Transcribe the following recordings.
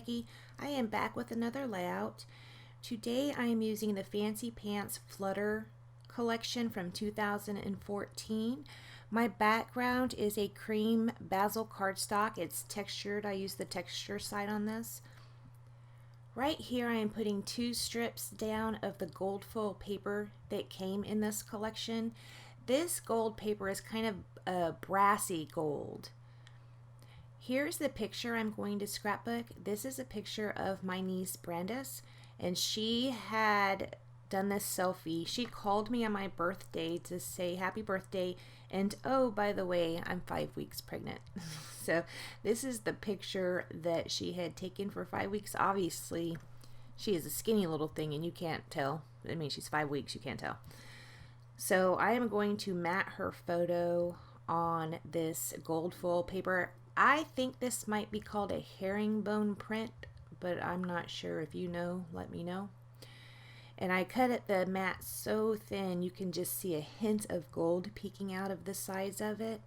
Becky. I am back with another layout. Today I am using the Fancy Pants Flutter collection from 2014. My background is a cream basil cardstock. It's textured. I use the texture side on this. Right here I am putting 2 strips down of the gold foil paper that came in this collection. This gold paper is kind of a brassy gold. Here's the picture I'm going to scrapbook. This is a picture of my niece Brandis, and she had done this selfie. She called me on my birthday to say happy birthday, and oh, by the way, I'm 5 weeks pregnant. So this is the picture that she had taken for 5 weeks. Obviously, she is a skinny little thing, and you can't tell. I mean, she's 5 weeks, you can't tell. So I am going to mat her photo on this gold foil paper. I think this might be called a herringbone print, but I'm not sure. If you know, let me know. And I cut it the mat so thin you can just see a hint of gold peeking out of the sides of it.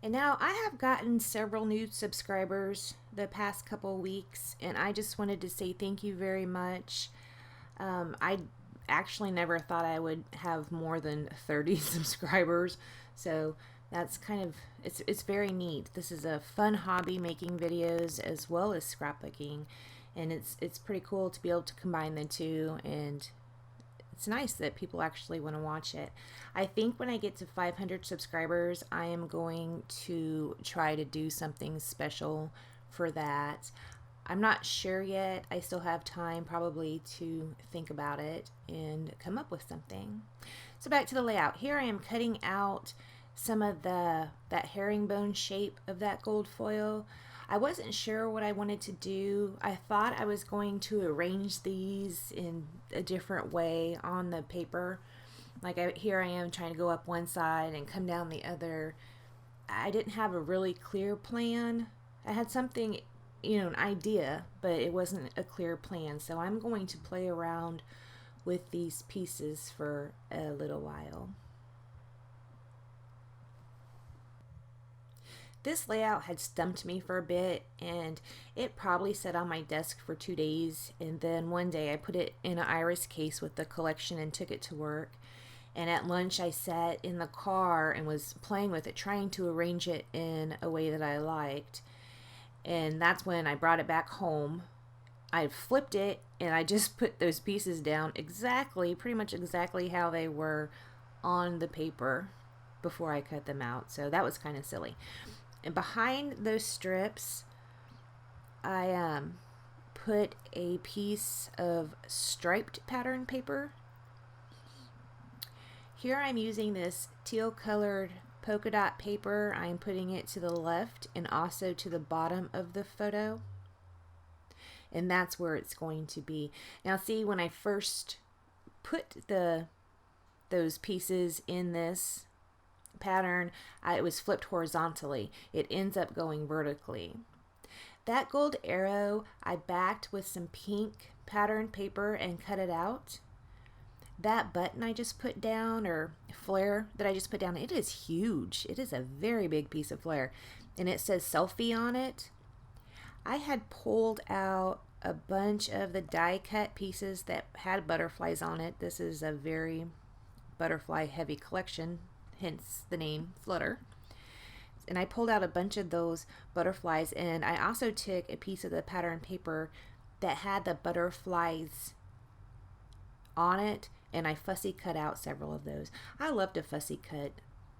And now I have gotten several new subscribers the past couple weeks, and I just wanted to say thank you very much. I actually never thought I would have more than 30 subscribers, so that's kind of, it's very neat. This is a fun hobby, making videos as well as scrapbooking, and it's pretty cool to be able to combine the two, and it's nice that people actually want to watch it. I think when I get to 500 subscribers, I am going to try to do something special for that. I'm not sure yet. I still have time probably to think about it and come up with something. So back to the layout. Here I am cutting out some of that herringbone shape of that gold foil. I wasn't sure what I wanted to do. I thought I was going to arrange these in a different way on the paper. Like here I am trying to go up one side and come down the other. I didn't have a really clear plan. I had something, an idea, but it wasn't a clear plan. So I'm going to play around with these pieces for a little while. This layout had stumped me for a bit, and it probably sat on my desk for 2 days, and then one day I put it in an iris case with the collection and took it to work. And at lunch I sat in the car and was playing with it, trying to arrange it in a way that I liked. And that's when I brought it back home. I flipped it and I just put those pieces down pretty much exactly how they were on the paper before I cut them out. So that was kind of silly. And behind those strips, I put a piece of striped pattern paper. Here I'm using this teal colored polka dot paper. I'm putting it to the left and also to the bottom of the photo. And that's where it's going to be. Now see, when I first put those pieces in this pattern, it was flipped horizontally. It ends up going vertically. That gold arrow I backed with some pink pattern paper and cut it out. That button I just put down, or flare that I just put down, it is huge. It is a very big piece of flare, and it says selfie on it. I had pulled out a bunch of the die cut pieces that had butterflies on it. This is a very butterfly heavy collection, hence the name Flutter. And I pulled out a bunch of those butterflies, and I also took a piece of the pattern paper that had the butterflies on it, and I fussy cut out several of those. I love to fussy cut.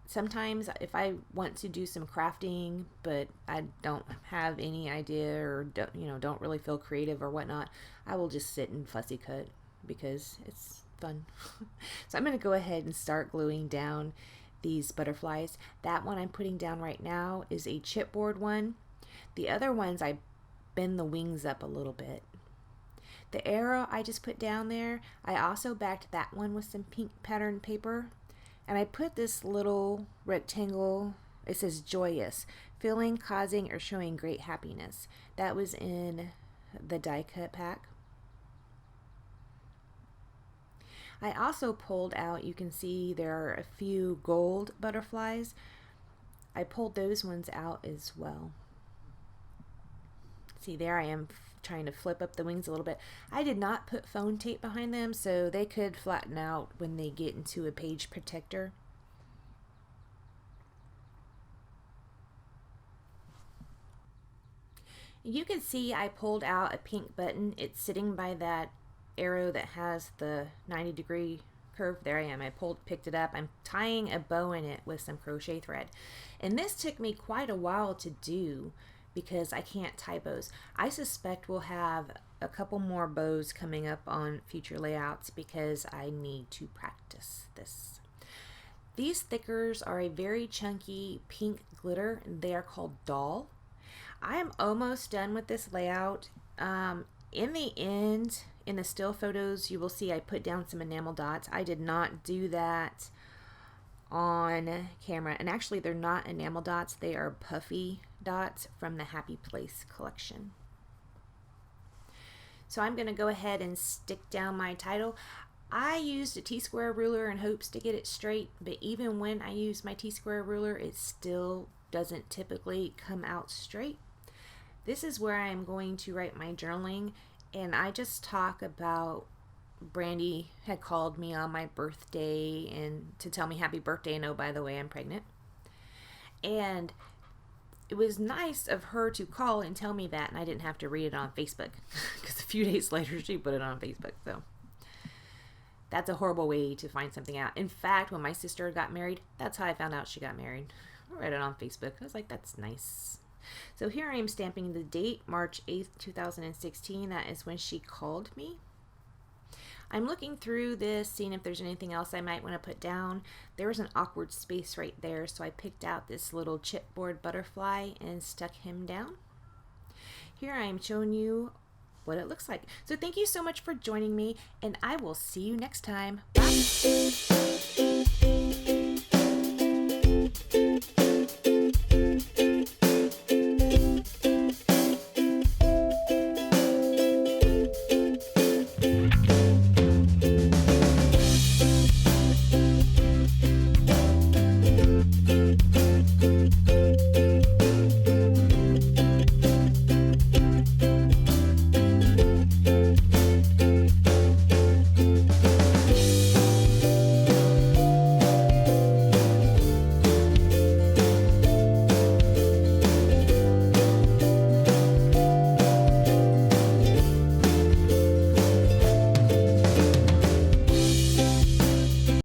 Sometimes if I want to do some crafting, but I don't have any idea or don't really feel creative or whatnot, I will just sit and fussy cut because it's fun. So I'm going to go ahead and start gluing down these butterflies. That one I'm putting down right now is a chipboard one. The other ones I bend the wings up a little bit. The arrow I just put down there, I also backed that one with some pink pattern paper. And I put this little rectangle, it says joyous, feeling, causing, or showing great happiness. That was in the die cut pack. I also pulled out, you can see there are a few gold butterflies. I pulled those ones out as well. See, there I am trying to flip up the wings a little bit. I did not put phone tape behind them, so they could flatten out when they get into a page protector. You can see I pulled out a pink button. It's sitting by that arrow that has the 90-degree curve. There I am. I picked it up. I'm tying a bow in it with some crochet thread. And this took me quite a while to do because I can't tie bows. I suspect we'll have a couple more bows coming up on future layouts because I need to practice this. These thickers are a very chunky pink glitter. They are called Doll. I am almost done with this layout. In the end, in the still photos, you will see I put down some enamel dots. I did not do that on camera, and actually they're not enamel dots, they are puffy dots from the Happy Place collection. So I'm going to go ahead and stick down my title. I used a T-square ruler in hopes to get it straight, but even when I use my T-square ruler, it still doesn't typically come out straight. This is where I'm going to write my journaling, and I just talk about Brandy had called me on my birthday and to tell me happy birthday, and oh, by the way, I'm pregnant. And it was nice of her to call and tell me that, and I didn't have to read it on Facebook because a few days later she put it on Facebook. So that's a horrible way to find something out. In fact, when my sister got married, that's how I found out she got married. I read it on Facebook. I was like, that's nice. So here I am stamping the date, March 8th, 2016. That is when she called me. I'm looking through this, seeing if there's anything else I might want to put down. There was an awkward space right there, so I picked out this little chipboard butterfly and stuck him down. Here I am showing you what it looks like. So thank you so much for joining me, and I will see you next time. Bye!